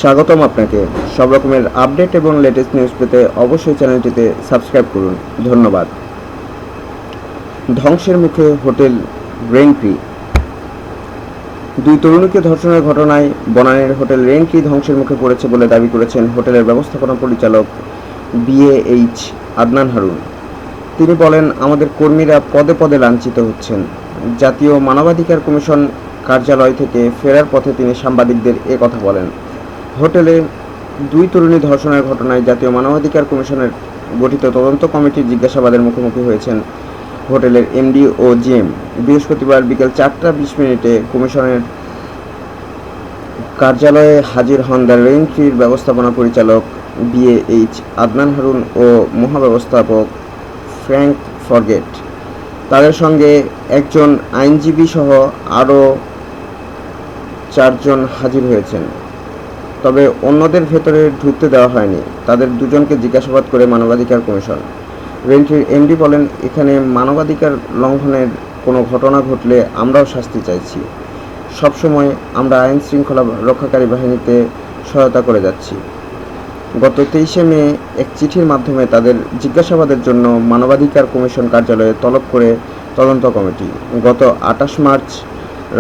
স্বাগতম আপনাকে। সব রকমের আপডেট এবং লেটেস্ট নিউজ পেতে অবশ্যই চ্যানেলটিতে সাবস্ক্রাইব করুন। ধন্যবাদ। ধ্বংসের মুখে হোটেল রেইনট্রি। দুই তরুণীকে ধর্ষণের ঘটনায় বনানীর হোটেল রেইনট্রি ধ্বংসের মুখে পড়েছে বলে দাবি করেছেন হোটেলের ব্যবস্থাপনা পরিচালক BAH আদনান হারুন। তিনি বলেন, আমাদের কর্মীরা পদে পদে লাঞ্ছিত হচ্ছেন। জাতীয় মানবাধিকার কমিশন কার্যালয় থেকে ফেরার পথে তিনি সাংবাদিকদের এ কথা বলেন। হোটেলে দুই তরুণী ধর্ষণের ঘটনায় জাতীয় মানবাধিকার কমিশনের গঠিত তদন্ত কমিটির জিজ্ঞাসাবাদের মুখোমুখি হয়েছেন হোটেলের MD ও GM। বৃহস্পতিবার বিকেল 4:20 কমিশনের কার্যালয়ে হাজির হন দ্য রেইনট্রির ব্যবস্থাপনা পরিচালক BAH আদনান হারুন ও মহাব্যবস্থাপক ফ্র্যাঙ্ক ফরগেট। তাদের সঙ্গে একজন আইনজীবী সহ আরও 4 জন হাজির হয়েছেন। তবে অন্যদের ভেতরে ঢুকতে দেওয়া হয়নি। তাদের দুজনকে জিজ্ঞাসাবাদ করে মানবাধিকার কমিশন। রেইনট্রির MD বলেন, এখানে মানবাধিকার লঙ্ঘনের কোনো ঘটনা ঘটলে আমরাও শাস্তি চাইছি। সবসময় আমরা আইন শৃঙ্খলা রক্ষাকারী বাহিনীতে সহায়তা করে যাচ্ছি। গত 23 মে এক চিঠির মাধ্যমে তাদের জিজ্ঞাসাবাদের জন্য মানবাধিকার কমিশন কার্যালয়ে তলব করে তদন্ত কমিটি। গত 28 মার্চ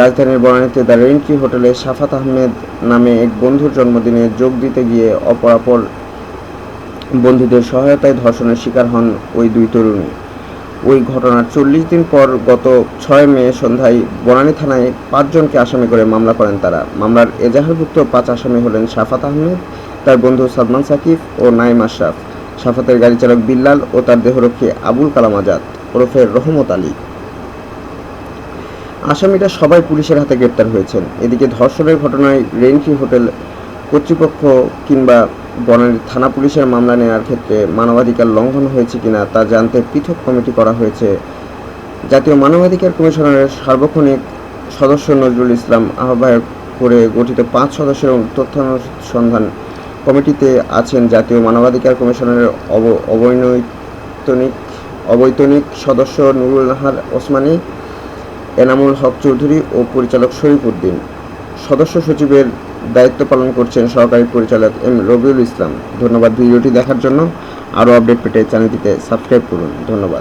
রাজধানীর বনানীতে দ্য রেইনট্রি হোটেলে সাফাত আহমেদ নামে এক বন্ধুর জন্মদিনে যোগ দিতে গিয়ে অপরাপর বন্ধুদের সহায়তায় ধর্ষণের শিকার হন ওই দুই তরুণী। ওই ঘটনার 40 দিন পর গত 6 মে সন্ধ্যায় বনানী থানায় 5 জনকে আসামি করে মামলা করেন তারা। মামলার এজাহারভুক্ত 5 আসামি হলেন সাফাত আহমেদ, তার বন্ধু সাদমান সাকিব ও নাইম আশরাফ, সাফাতের গাড়ি চালক বিল্লাল ও তার দেহরক্ষী আবুল কালাম আজাদ ওরফে রহমত আলী। আসামিরা সবাই পুলিশের হাতে গ্রেপ্তার হয়েছেন। এদিকে ধর্ষণের ঘটনায় রেইনট্রি হোটেল কর্তৃপক্ষ কিংবা বনানী থানা পুলিশের মামলা নেওয়ার ক্ষেত্রে মানবাধিকার লঙ্ঘন হয়েছে কিনা তা জানতে পৃথক কমিটি করা হয়েছে। জাতীয় মানবাধিকার কমিশনের সার্বক্ষণিক সদস্য নজরুল ইসলাম আহ্বায়ক করে গঠিত 5 সদস্যের তথ্য অনুসন্ধান কমিটিতে আছেন জাতীয় মানবাধিকার কমিশনের অবৈতনিক সদস্য নুরুল নাহার ওসমানী, এনামুল হক চৌধুরী ও পরিচালক শরীফ উদ্দিন। সদস্য সচিবের দায়িত্ব পালন করছেন সহকারী পরিচালক M রবিউল ইসলাম। ধন্যবাদ ভিডিওটি দেখার জন্য। আরও আপডেট পেতে চ্যানেলটিতে সাবস্ক্রাইব করুন। ধন্যবাদ।